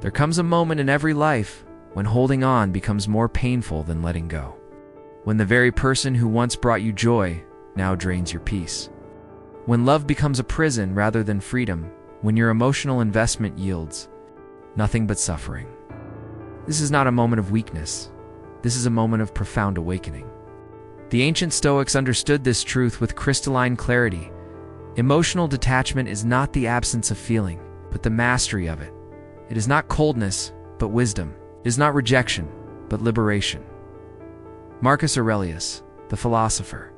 There comes a moment in every life when holding on becomes more painful than letting go. When the very person who once brought you joy now drains your peace. When love becomes a prison rather than freedom. When your emotional investment yields nothing but suffering. This is not a moment of weakness. This is a moment of profound awakening. The ancient Stoics understood this truth with crystalline clarity. Emotional detachment is not the absence of feeling, but the mastery of it. It is not coldness, but wisdom. It is not rejection, but liberation. Marcus Aurelius, the philosopher,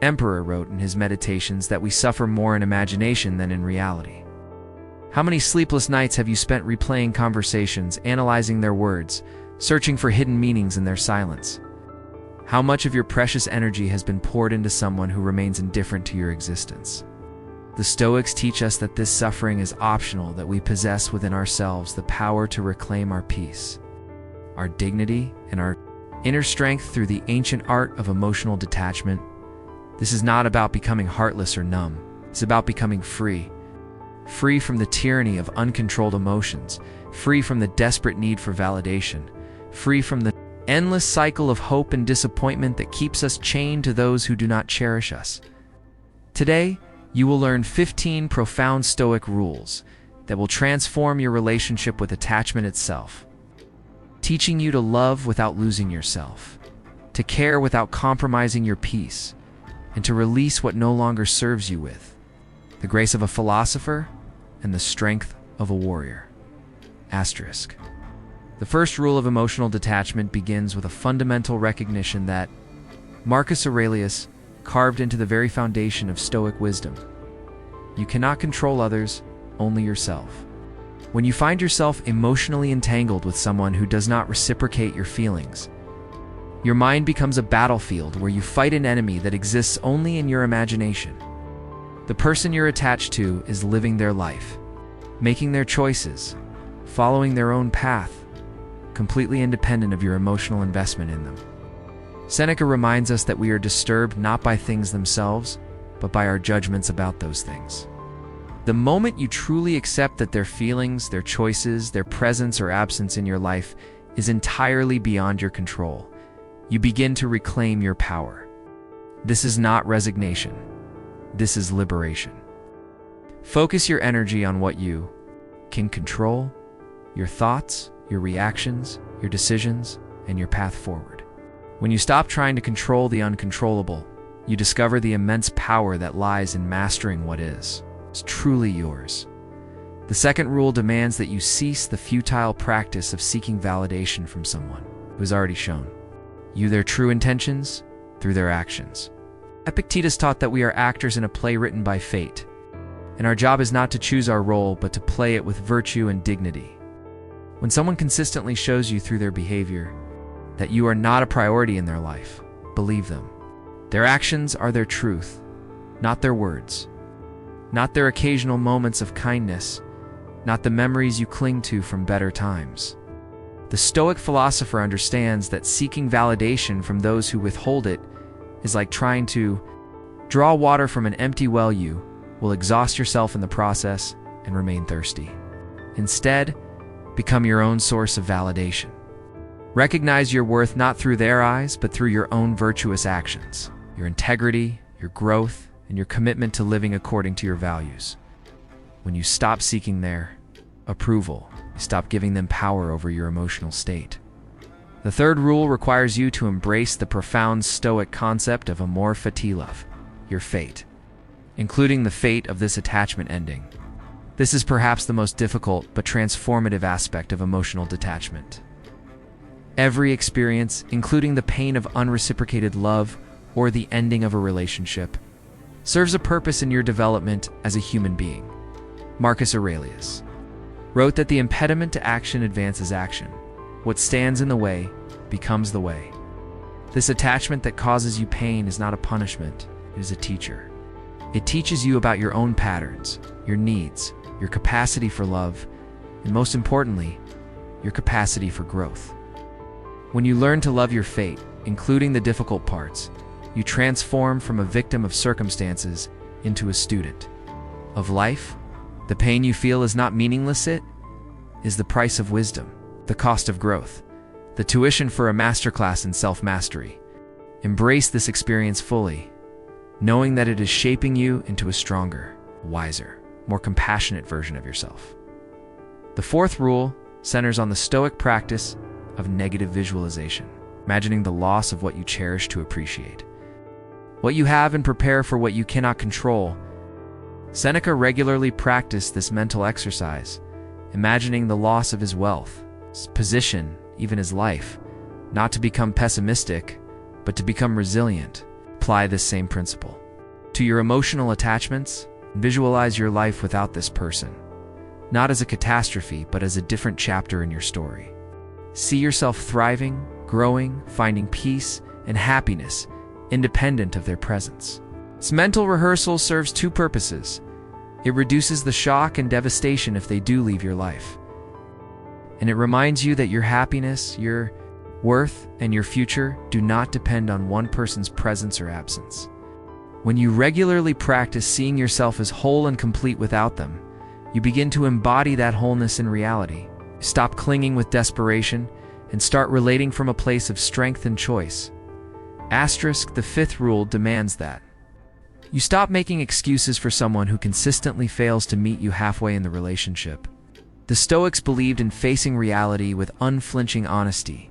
emperor, wrote in his Meditations that we suffer more in imagination than in reality. How many sleepless nights have you spent replaying conversations, analyzing their words, searching for hidden meanings in their silence? How much of your precious energy has been poured into someone who remains indifferent to your existence? The Stoics teach us that this suffering is optional, that we possess within ourselves the power to reclaim our peace, our dignity, and our inner strength through the ancient art of emotional detachment. This is not about becoming heartless or numb. It's about becoming free. Free from the tyranny of uncontrolled emotions, free from the desperate need for validation, free from the endless cycle of hope and disappointment that keeps us chained to those who do not cherish us. Today, you will learn 15 profound Stoic rules that will transform your relationship with attachment itself, teaching you to love without losing yourself, to care without compromising your peace, and to release what no longer serves you with the grace of a philosopher and the strength of a warrior. Asterisk. The first rule of emotional detachment begins with a fundamental recognition that Marcus Aurelius carved into the very foundation of Stoic wisdom. You cannot control others, only yourself. When you find yourself emotionally entangled with someone who does not reciprocate your feelings, your mind becomes a battlefield where you fight an enemy that exists only in your imagination. The person you're attached to is living their life, making their choices, following their own path, completely independent of your emotional investment in them. Seneca reminds us that we are disturbed not by things themselves, but by our judgments about those things. The moment you truly accept that their feelings, their choices, their presence or absence in your life is entirely beyond your control, you begin to reclaim your power. This is not resignation. This is liberation. Focus your energy on what you can control, your thoughts, your reactions, your decisions, and your path forward. When you stop trying to control the uncontrollable, you discover the immense power that lies in mastering what is truly yours. The second rule demands that you cease the futile practice of seeking validation from someone who has already shown you their true intentions through their actions. Epictetus taught that we are actors in a play written by fate, and our job is not to choose our role, but to play it with virtue and dignity. When someone consistently shows you through their behavior that you are not a priority in their life, believe them. Their actions are their truth, not their words, not their occasional moments of kindness, not the memories you cling to from better times. The Stoic philosopher understands that seeking validation from those who withhold it is like trying to draw water from an empty well. You will exhaust yourself in the process and remain thirsty. Instead, become your own source of validation. Recognize your worth not through their eyes, but through your own virtuous actions, your integrity, your growth, and your commitment to living according to your values. When you stop seeking their approval, you stop giving them power over your emotional state. The third rule requires you to embrace the profound Stoic concept of amor fati, love, your fate, including the fate of this attachment ending. This is perhaps the most difficult but transformative aspect of emotional detachment. Every experience, including the pain of unreciprocated love or the ending of a relationship, serves a purpose in your development as a human being. Marcus Aurelius wrote that the impediment to action advances action. What stands in the way becomes the way. This attachment that causes you pain is not a punishment, it is a teacher. It teaches you about your own patterns, your needs, your capacity for love, and most importantly, your capacity for growth. When you learn to love your fate, including the difficult parts, you transform from a victim of circumstances into a student of life. The pain you feel is not meaningless, it is the price of wisdom, the cost of growth, the tuition for a masterclass in self-mastery. Embrace this experience fully, knowing that it is shaping you into a stronger, wiser, more compassionate version of yourself. The fourth rule centers on the Stoic practice of negative visualization, imagining the loss of what you cherish to appreciate what you have and prepare for what you cannot control. Seneca regularly practiced this mental exercise, imagining the loss of his wealth, his position, even his life, not to become pessimistic, but to become resilient. Apply this same principle to your emotional attachments. Visualize your life without this person, not as a catastrophe, but as a different chapter in your story. See yourself thriving, growing, finding peace and happiness independent of their presence. This mental rehearsal serves two purposes. It reduces the shock and devastation if they do leave your life, and it reminds you that your happiness, your worth, and your future do not depend on one person's presence or absence. When you regularly practice seeing yourself as whole and complete without them, you begin to embody that wholeness in reality. Stop clinging with desperation and start relating from a place of strength and choice. The fifth rule demands that you stop making excuses for someone who consistently fails to meet you halfway in the relationship. The Stoics believed in facing reality with unflinching honesty,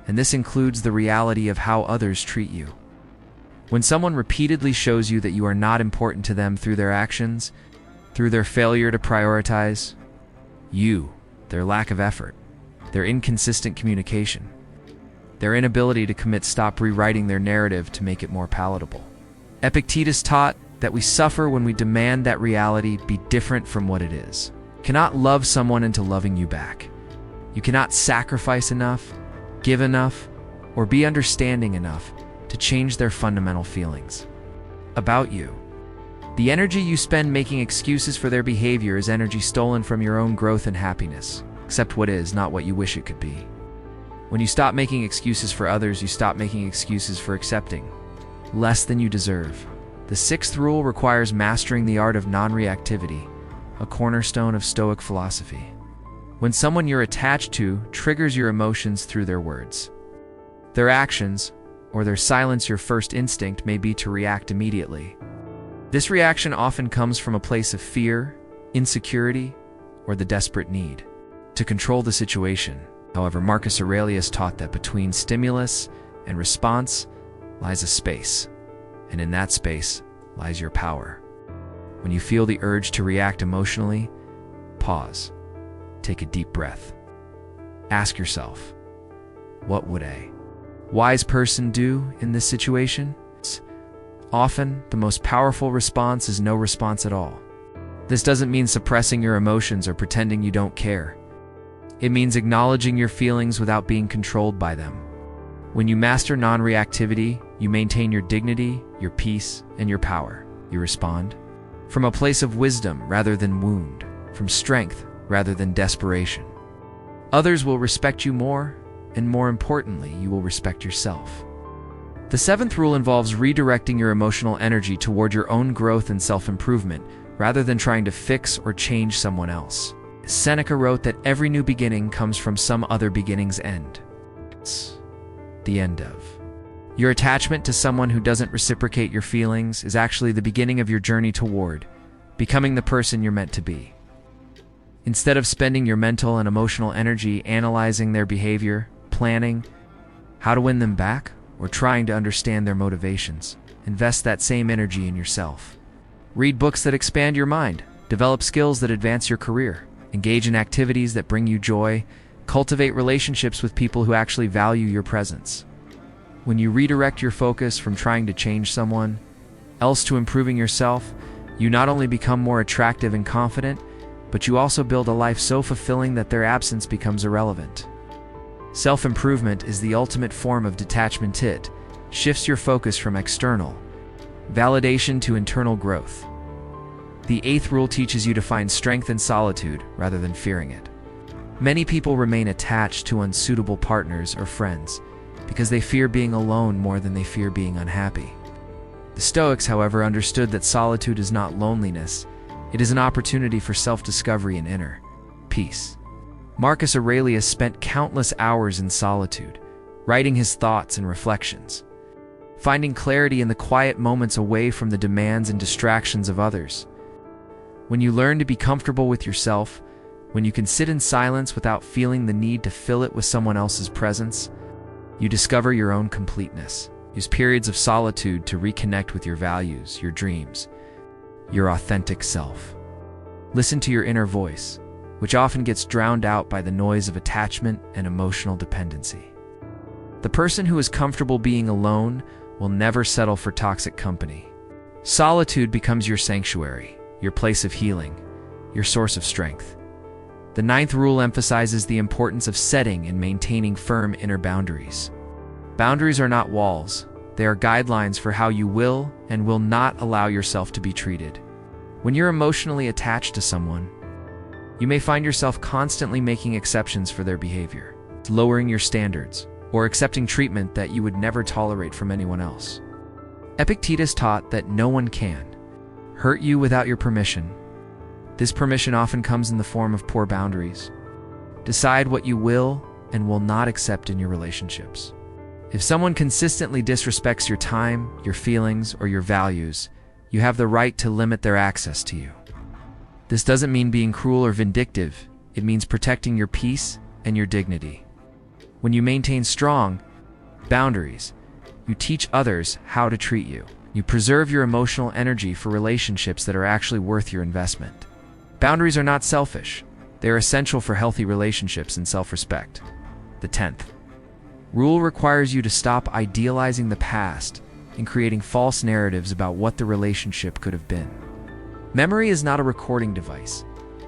and this includes the reality of how others treat you. When someone repeatedly shows you that you are not important to them through their actions, through their failure to prioritize you, their lack of effort, their inconsistent communication, their inability to commit, stop rewriting their narrative to make it more palatable. Epictetus taught that we suffer when we demand that reality be different from what it is. You cannot love someone into loving you back. You cannot sacrifice enough, give enough, or be understanding enough to change their fundamental feelings about you. The energy you spend making excuses for their behavior is energy stolen from your own growth and happiness. Accept what is, not what you wish it could be. When you stop making excuses for others, you stop making excuses for accepting less than you deserve. The sixth rule requires mastering the art of non-reactivity, a cornerstone of Stoic philosophy. When someone you're attached to triggers your emotions through their words, their actions, or their silence, your first instinct may be to react immediately. This reaction often comes from a place of fear, insecurity, or the desperate need to control the situation. However, Marcus Aurelius taught that between stimulus and response lies a space, and in that space lies your power. When you feel the urge to react emotionally, pause, take a deep breath. Ask yourself, what would a wise person do in this situation? Often, the most powerful response is no response at all. This doesn't mean suppressing your emotions or pretending you don't care. It means acknowledging your feelings without being controlled by them. When you master non-reactivity, you maintain your dignity, your peace, and your power. You respond from a place of wisdom rather than wound, from strength rather than desperation. Others will respect you more, and more importantly, you will respect yourself. The seventh rule involves redirecting your emotional energy toward your own growth and self-improvement, rather than trying to fix or change someone else. Seneca wrote that every new beginning comes from some other beginning's end. It's the end of. Your attachment to someone who doesn't reciprocate your feelings is actually the beginning of your journey toward becoming the person you're meant to be. Instead of spending your mental and emotional energy analyzing their behavior, planning how to win them back, or trying to understand their motivations, invest that same energy in yourself. Read books that expand your mind, develop skills that advance your career, engage in activities that bring you joy, cultivate relationships with people who actually value your presence. When you redirect your focus from trying to change someone else to improving yourself, you not only become more attractive and confident, but you also build a life so fulfilling that their absence becomes irrelevant. Self-improvement is the ultimate form of detachment. It shifts your focus from external validation to internal growth. The eighth rule teaches you to find strength in solitude rather than fearing it. Many people remain attached to unsuitable partners or friends because they fear being alone more than they fear being unhappy. The Stoics, however, understood that solitude is not loneliness, it is an opportunity for self-discovery and inner peace. Marcus Aurelius spent countless hours in solitude, writing his thoughts and reflections, finding clarity in the quiet moments away from the demands and distractions of others. When you learn to be comfortable with yourself, when you can sit in silence without feeling the need to fill it with someone else's presence, you discover your own completeness. Use periods of solitude to reconnect with your values, your dreams, your authentic self. Listen to your inner voice, which often gets drowned out by the noise of attachment and emotional dependency. The person who is comfortable being alone will never settle for toxic company. Solitude becomes your sanctuary, your place of healing, your source of strength. The ninth rule emphasizes the importance of setting and maintaining firm inner boundaries. Boundaries are not walls. They are guidelines for how you will and will not allow yourself to be treated. When you're emotionally attached to someone, you may find yourself constantly making exceptions for their behavior, lowering your standards, or accepting treatment that you would never tolerate from anyone else. Epictetus taught that no one can hurt you without your permission. This permission often comes in the form of poor boundaries. Decide what you will and will not accept in your relationships. If someone consistently disrespects your time, your feelings, or your values, you have the right to limit their access to you. This doesn't mean being cruel or vindictive. It means protecting your peace and your dignity. When you maintain strong boundaries, you teach others how to treat you. You preserve your emotional energy for relationships that are actually worth your investment. Boundaries are not selfish. They are essential for healthy relationships and self-respect. The 10th rule requires you to stop idealizing the past and creating false narratives about what the relationship could have been. Memory is not a recording device.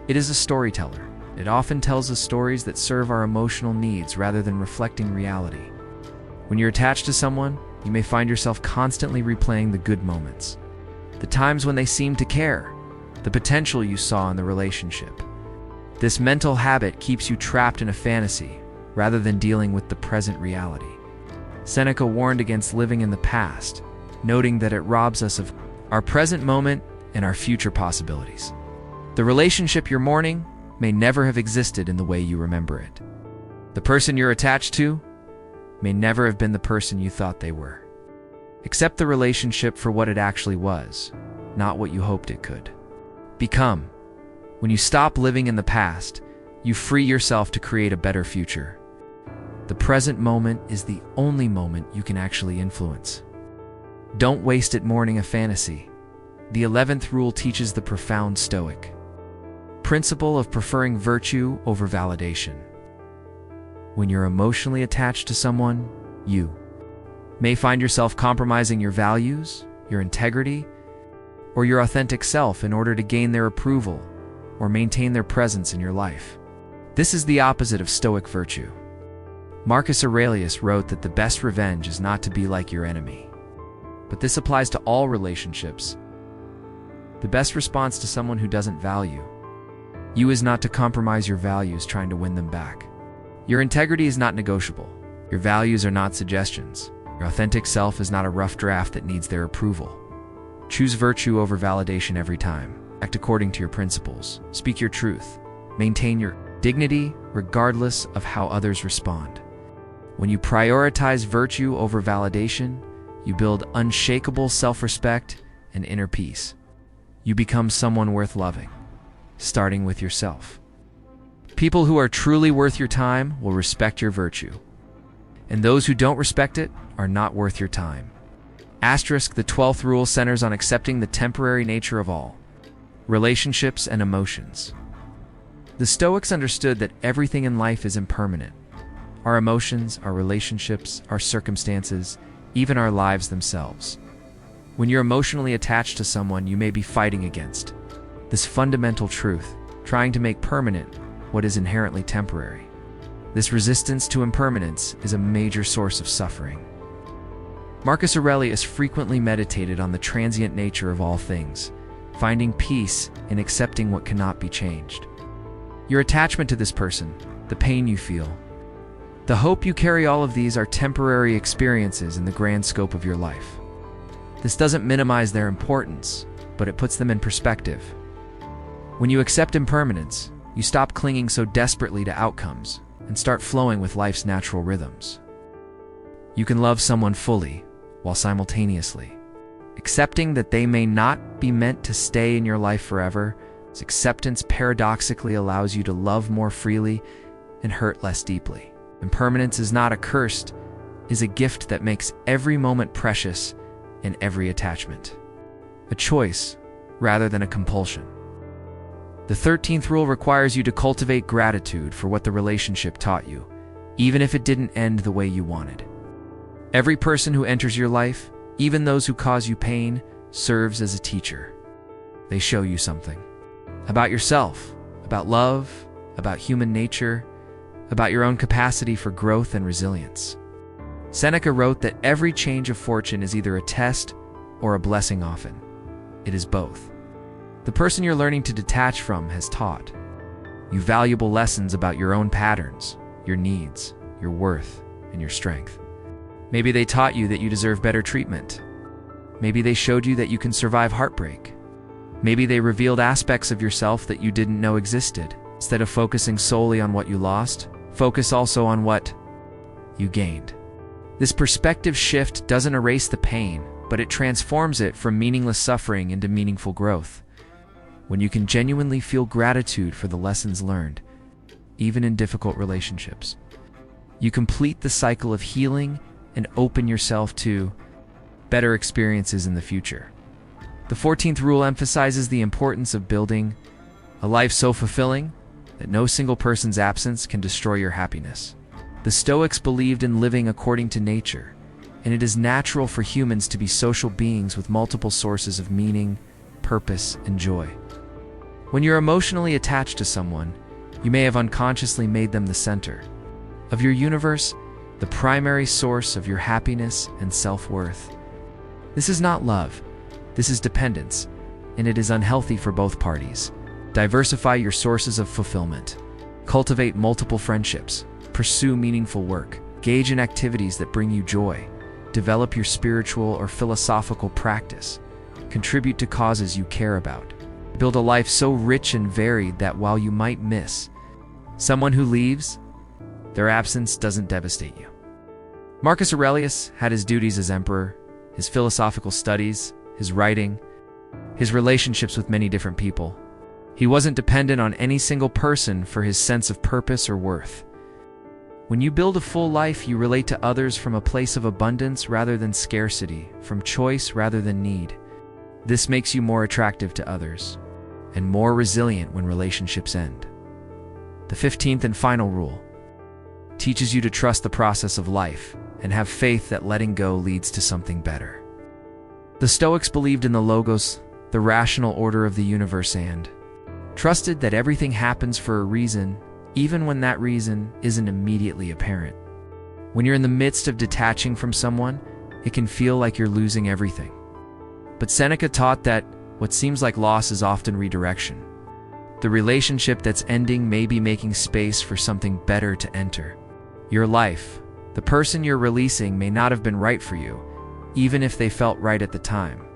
It is a storyteller. It often tells us stories that serve our emotional needs rather than reflecting reality. When you're attached to someone, you may find yourself constantly replaying the good moments, the times when they seemed to care, the potential you saw in the relationship. This mental habit keeps you trapped in a fantasy rather than dealing with the present reality. Seneca warned against living in the past, noting that it robs us of our present moment and our future possibilities. The relationship you're mourning may never have existed in the way you remember it. The person you're attached to may never have been the person you thought they were. Accept the relationship for what it actually was, not what you hoped it could become. When you stop living in the past, you free yourself to create a better future. The present moment is the only moment you can actually influence. Don't waste it mourning a fantasy. The 11th rule teaches the profound Stoic principle of preferring virtue over validation. When you're emotionally attached to someone, you may find yourself compromising your values, your integrity, or your authentic self in order to gain their approval or maintain their presence in your life. This is the opposite of Stoic virtue. Marcus Aurelius wrote that the best revenge is not to be like your enemy. But this applies to all relationships. The best response to someone who doesn't value you is not to compromise your values trying to win them back. Your integrity is not negotiable. Your values are not suggestions. Your authentic self is not a rough draft that needs their approval. Choose virtue over validation every time. Act according to your principles. Speak your truth. Maintain your dignity regardless of how others respond. When you prioritize virtue over validation, you build unshakable self-respect and inner peace. You become someone worth loving, starting with yourself. People who are truly worth your time will respect your virtue, and those who don't respect it are not worth your time. Asterisk, the 12th rule centers on accepting the temporary nature of all relationships and emotions. The Stoics understood that everything in life is impermanent. Our emotions, our relationships, our circumstances, even our lives themselves. When you're emotionally attached to someone, you may be fighting against this fundamental truth, trying to make permanent what is inherently temporary. This resistance to impermanence is a major source of suffering. Marcus Aurelius frequently meditated on the transient nature of all things, finding peace in accepting what cannot be changed. Your attachment to this person, the pain you feel, the hope you carry, all of these are temporary experiences in the grand scope of your life. This doesn't minimize their importance, but it puts them in perspective. When you accept impermanence, You stop clinging so desperately to outcomes and start flowing with life's natural rhythms. You can love someone fully while simultaneously accepting that they may not be meant to stay in your life forever. This acceptance paradoxically allows you to love more freely and hurt less deeply. Impermanence is not a curse, is a gift that makes every moment precious and every attachment a choice rather than a compulsion. The 13th rule requires you to cultivate gratitude for what the relationship taught you, even if it didn't end the way you wanted. Every person who enters your life, even those who cause you pain, serves as a teacher. They show you something about yourself, about love, about human nature, about your own capacity for growth and resilience. Seneca wrote that every change of fortune is either a test or a blessing. Often, it is both. The person you're learning to detach from has taught you valuable lessons about your own patterns, your needs, your worth, and your strength. Maybe they taught you that you deserve better treatment. Maybe they showed you that you can survive heartbreak. Maybe they revealed aspects of yourself that you didn't know existed. Instead of focusing solely on what you lost, focus also on what you gained. This perspective shift doesn't erase the pain, but it transforms it from meaningless suffering into meaningful growth. When you can genuinely feel gratitude for the lessons learned, even in difficult relationships, you complete the cycle of healing and open yourself to better experiences in the future. The 14th rule emphasizes the importance of building a life so fulfilling that no single person's absence can destroy your happiness. The Stoics believed in living according to nature, and it is natural for humans to be social beings with multiple sources of meaning, purpose, and joy. When you're emotionally attached to someone, you may have unconsciously made them the center of your universe, the primary source of your happiness and self-worth. This is not love, this is dependence, and it is unhealthy for both parties. Diversify your sources of fulfillment. Cultivate multiple friendships. Pursue meaningful work. Engage in activities that bring you joy. Develop your spiritual or philosophical practice. Contribute to causes you care about. Build a life so rich and varied that while you might miss someone who leaves, their absence doesn't devastate you. Marcus Aurelius had his duties as emperor, his philosophical studies, his writing, his relationships with many different people. He wasn't dependent on any single person for his sense of purpose or worth. When you build a full life, you relate to others from a place of abundance rather than scarcity, from choice rather than need. This makes you more attractive to others and more resilient when relationships end. The 15th and final rule teaches you to trust the process of life and have faith that letting go leads to something better. The Stoics believed in the logos, the rational order of the universe, and trusted that everything happens for a reason, even when that reason isn't immediately apparent. When you're in the midst of detaching from someone, it can feel like you're losing everything. But Seneca taught that what seems like loss is often redirection. The relationship that's ending may be making space for something better to enter. Your life, the person you're releasing, may not have been right for you, even if they felt right at the time.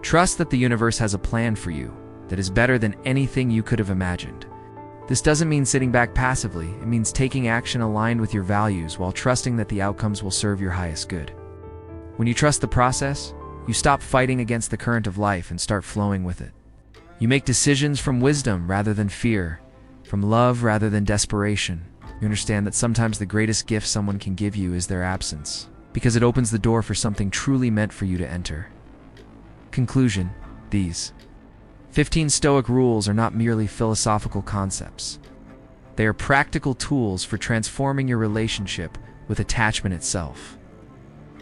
Trust that the universe has a plan for you that is better than anything you could have imagined. This doesn't mean sitting back passively. It means taking action aligned with your values while trusting that the outcomes will serve your highest good. When you trust the process, you stop fighting against the current of life and start flowing with it. You make decisions from wisdom rather than fear, from love rather than desperation. You understand that sometimes the greatest gift someone can give you is their absence, because it opens the door for something truly meant for you to enter. Conclusion: these 15 Stoic rules are not merely philosophical concepts. They are practical tools for transforming your relationship with attachment itself.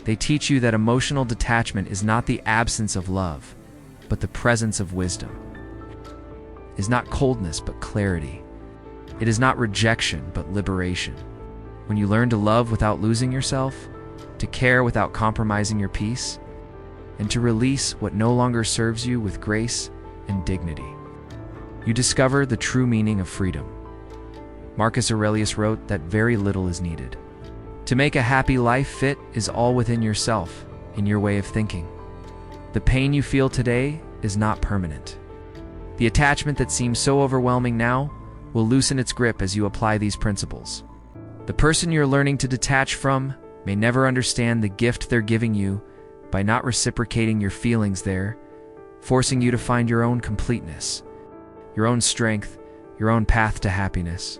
They teach you that emotional detachment is not the absence of love, but the presence of wisdom. It is not coldness, but clarity. It is not rejection, but liberation. When you learn to love without losing yourself, to care without compromising your peace, and to release what no longer serves you with grace and dignity, you discover the true meaning of freedom. Marcus Aurelius wrote that very little is needed. To make a happy life fit is all within yourself, in your way of thinking. The pain you feel today is not permanent. The attachment that seems so overwhelming now will loosen its grip as you apply these principles. The person you're learning to detach from may never understand the gift they're giving you by not reciprocating your feelings there, forcing you to find your own completeness, your own strength, your own path to happiness.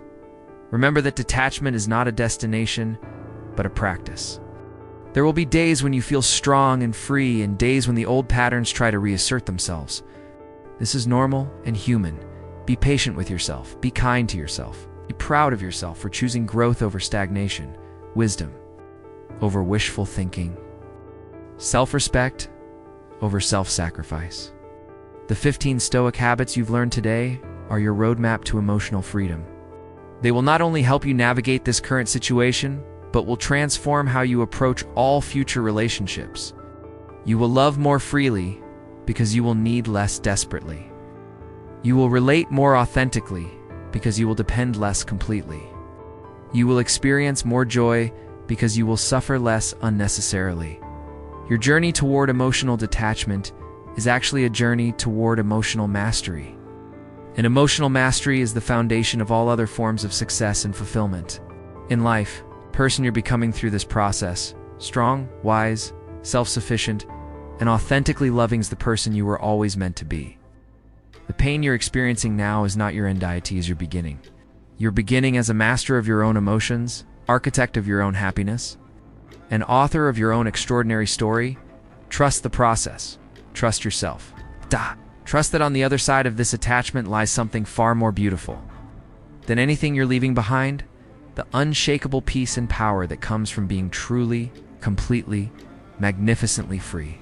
Remember that detachment is not a destination, but a practice. There will be days when you feel strong and free, and days when the old patterns try to reassert themselves. This is normal and human. Be patient with yourself. Be kind to yourself. Be proud of yourself for choosing growth over stagnation, wisdom over wishful thinking, self-respect over self-sacrifice. The 15 Stoic habits you've learned today are your roadmap to emotional freedom. They will not only help you navigate this current situation, but will transform how you approach all future relationships. You will love more freely because you will need less desperately. You will relate more authentically because you will depend less completely. You will experience more joy because you will suffer less unnecessarily. Your journey toward emotional detachment is actually a journey toward emotional mastery. And emotional mastery is the foundation of all other forms of success and fulfillment. In life, the person you're becoming through this process, strong, wise, self-sufficient, and authentically loving is the person you were always meant to be. The pain you're experiencing now is not your endiety, is your beginning. You're beginning as a master of your own emotions, architect of your own happiness, and author of your own extraordinary story. Trust the process. Trust yourself. Trust that on the other side of this attachment lies something far more beautiful than anything you're leaving behind, the unshakable peace and power that comes from being truly, completely, magnificently free.